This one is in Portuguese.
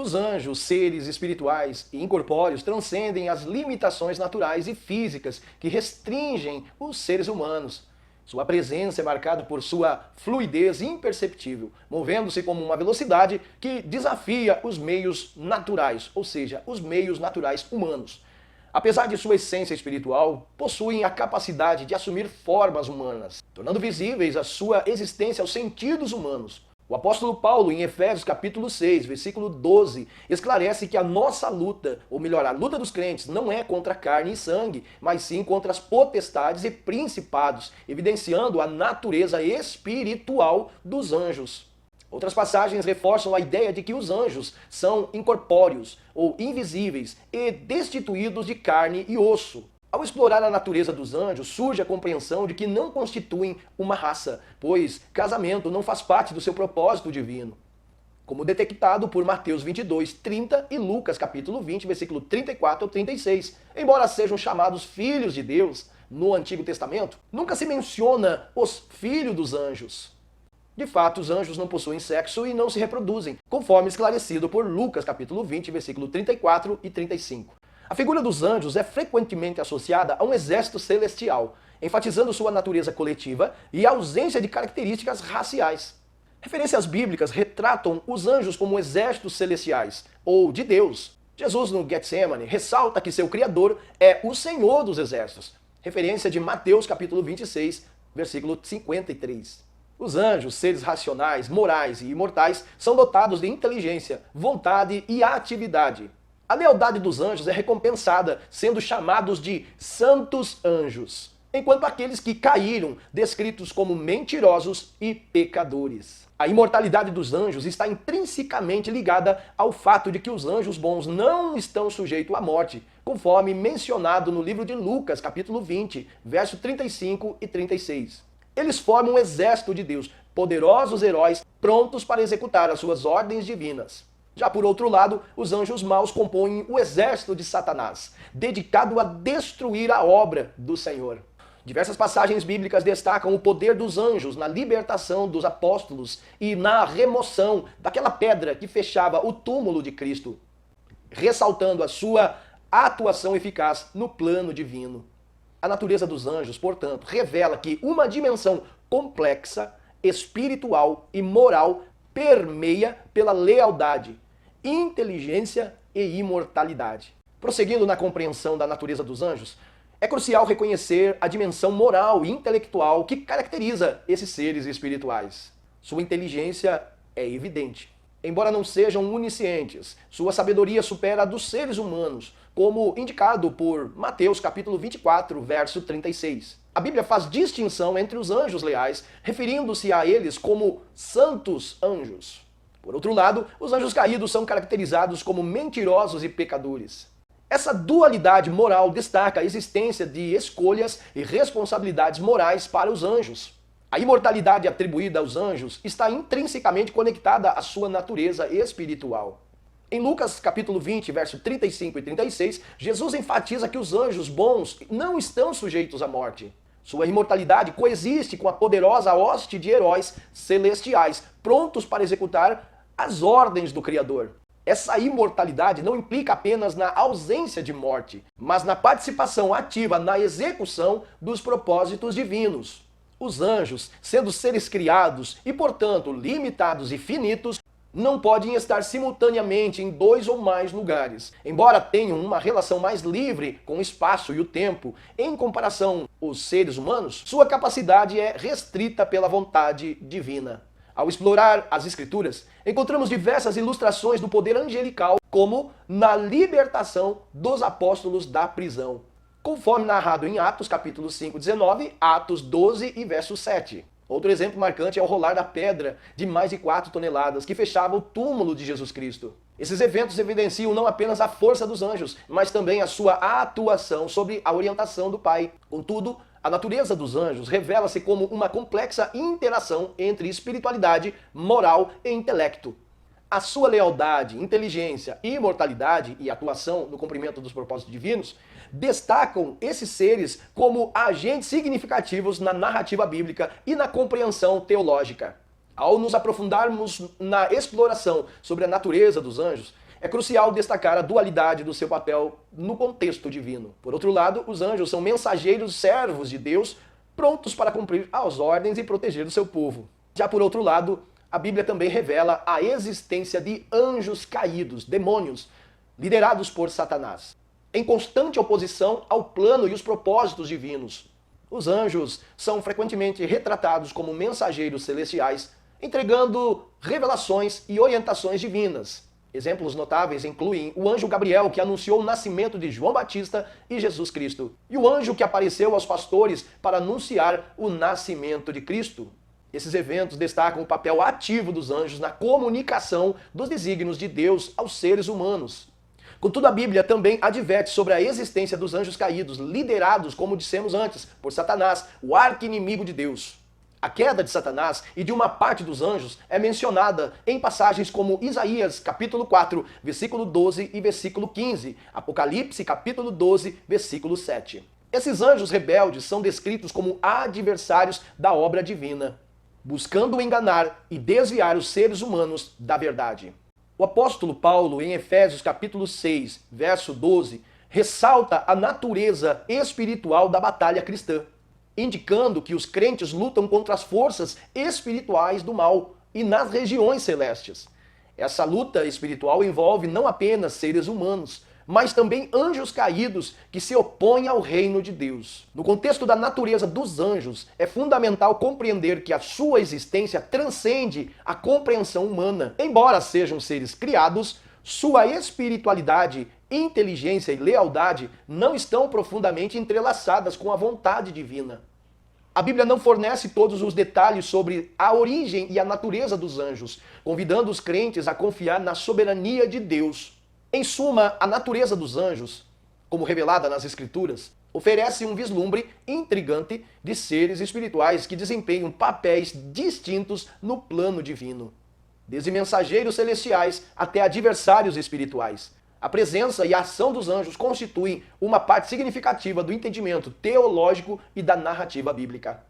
Os anjos, seres espirituais e incorpóreos, transcendem as limitações naturais e físicas que restringem os seres humanos. Sua presença é marcada por sua fluidez imperceptível, movendo-se com uma velocidade que desafia os meios naturais, ou seja, os meios naturais humanos. Apesar de sua essência espiritual, possuem a capacidade de assumir formas humanas, tornando visíveis a sua existência aos sentidos humanos. O apóstolo Paulo, em Efésios capítulo 6, versículo 12, esclarece que a nossa luta, ou melhor, a luta dos crentes, não é contra carne e sangue, mas sim contra as potestades e principados, evidenciando a natureza espiritual dos anjos. Outras passagens reforçam a ideia de que os anjos são incorpóreos ou invisíveis e destituídos de carne e osso. Ao explorar a natureza dos anjos, surge a compreensão de que não constituem uma raça, pois casamento não faz parte do seu propósito divino, como detectado por Mateus 22, 30 e Lucas capítulo 20, versículo 34 ao 36. Embora sejam chamados filhos de Deus no Antigo Testamento, nunca se menciona os filhos dos anjos. De fato, os anjos não possuem sexo e não se reproduzem, conforme esclarecido por Lucas capítulo 20, versículo 34 e 35. A figura dos anjos é frequentemente associada a um exército celestial, enfatizando sua natureza coletiva e a ausência de características raciais. Referências bíblicas retratam os anjos como exércitos celestiais, ou de Deus. Jesus, no Getsemane, ressalta que seu Criador é o Senhor dos exércitos. Referência de Mateus capítulo 26, versículo 53. Os anjos, seres racionais, morais e imortais, são dotados de inteligência, vontade e atividade. A lealdade dos anjos é recompensada, sendo chamados de santos anjos, enquanto aqueles que caíram, descritos como mentirosos e pecadores. A imortalidade dos anjos está intrinsecamente ligada ao fato de que os anjos bons não estão sujeitos à morte, conforme mencionado no livro de Lucas, capítulo 20, verso 35 e 36. Eles formam um exército de Deus, poderosos heróis, prontos para executar as suas ordens divinas. Já por outro lado, os anjos maus compõem o exército de Satanás, dedicado a destruir a obra do Senhor. Diversas passagens bíblicas destacam o poder dos anjos na libertação dos apóstolos e na remoção daquela pedra que fechava o túmulo de Cristo, ressaltando a sua atuação eficaz no plano divino. A natureza dos anjos, portanto, revela que uma dimensão complexa, espiritual e moral permeia pela lealdade, inteligência e imortalidade. Prosseguindo na compreensão da natureza dos anjos, é crucial reconhecer a dimensão moral e intelectual que caracteriza esses seres espirituais. Sua inteligência é evidente. Embora não sejam oniscientes, sua sabedoria supera a dos seres humanos, como indicado por Mateus capítulo 24, verso 36. A Bíblia faz distinção entre os anjos leais, referindo-se a eles como santos anjos. Por outro lado, os anjos caídos são caracterizados como mentirosos e pecadores. Essa dualidade moral destaca a existência de escolhas e responsabilidades morais para os anjos. A imortalidade atribuída aos anjos está intrinsecamente conectada à sua natureza espiritual. Em Lucas capítulo 20, verso 35 e 36, Jesus enfatiza que os anjos bons não estão sujeitos à morte. Sua imortalidade coexiste com a poderosa hoste de heróis celestiais, prontos para executar as ordens do Criador. Essa imortalidade não implica apenas na ausência de morte, mas na participação ativa na execução dos propósitos divinos. Os anjos, sendo seres criados e, portanto, limitados e finitos, não podem estar simultaneamente em dois ou mais lugares. Embora tenham uma relação mais livre com o espaço e o tempo, em comparação aos seres humanos, sua capacidade é restrita pela vontade divina. Ao explorar as Escrituras, encontramos diversas ilustrações do poder angelical, como na libertação dos apóstolos da prisão, conforme narrado em Atos capítulo 5, 19, Atos 12 e verso 7. Outro exemplo marcante é o rolar da pedra de mais de 4 toneladas que fechava o túmulo de Jesus Cristo. Esses eventos evidenciam não apenas a força dos anjos, mas também a sua atuação sob a orientação do Pai. Contudo, a natureza dos anjos revela-se como uma complexa interação entre espiritualidade, moral e intelecto. A sua lealdade, inteligência, imortalidade e atuação no cumprimento dos propósitos divinos destacam esses seres como agentes significativos na narrativa bíblica e na compreensão teológica. Ao nos aprofundarmos na exploração sobre a natureza dos anjos, é crucial destacar a dualidade do seu papel no contexto divino. Por outro lado, os anjos são mensageiros servos de Deus, prontos para cumprir as ordens e proteger o seu povo. Já por outro lado, a Bíblia também revela a existência de anjos caídos, demônios, liderados por Satanás, em constante oposição ao plano e os propósitos divinos. Os anjos são frequentemente retratados como mensageiros celestiais, entregando revelações e orientações divinas. Exemplos notáveis incluem o anjo Gabriel, que anunciou o nascimento de João Batista e Jesus Cristo, e o anjo que apareceu aos pastores para anunciar o nascimento de Cristo. Esses eventos destacam o papel ativo dos anjos na comunicação dos desígnios de Deus aos seres humanos. Contudo, a Bíblia também adverte sobre a existência dos anjos caídos, liderados, como dissemos antes, por Satanás, o arqui-inimigo de Deus. A queda de Satanás e de uma parte dos anjos é mencionada em passagens como Isaías, capítulo 4, versículo 12 e versículo 15, Apocalipse, capítulo 12, versículo 7. Esses anjos rebeldes são descritos como adversários da obra divina, buscando enganar e desviar os seres humanos da verdade. O apóstolo Paulo, em Efésios capítulo 6, verso 12, ressalta a natureza espiritual da batalha cristã, indicando que os crentes lutam contra as forças espirituais do mal e nas regiões celestes. Essa luta espiritual envolve não apenas seres humanos, mas também anjos caídos que se opõem ao reino de Deus. No contexto da natureza dos anjos, é fundamental compreender que a sua existência transcende a compreensão humana. Embora sejam seres criados, sua espiritualidade, inteligência e lealdade não estão profundamente entrelaçadas com a vontade divina. A Bíblia não fornece todos os detalhes sobre a origem e a natureza dos anjos, convidando os crentes a confiar na soberania de Deus. Em suma, a natureza dos anjos, como revelada nas Escrituras, oferece um vislumbre intrigante de seres espirituais que desempenham papéis distintos no plano divino, desde mensageiros celestiais até adversários espirituais. A presença e a ação dos anjos constituem uma parte significativa do entendimento teológico e da narrativa bíblica.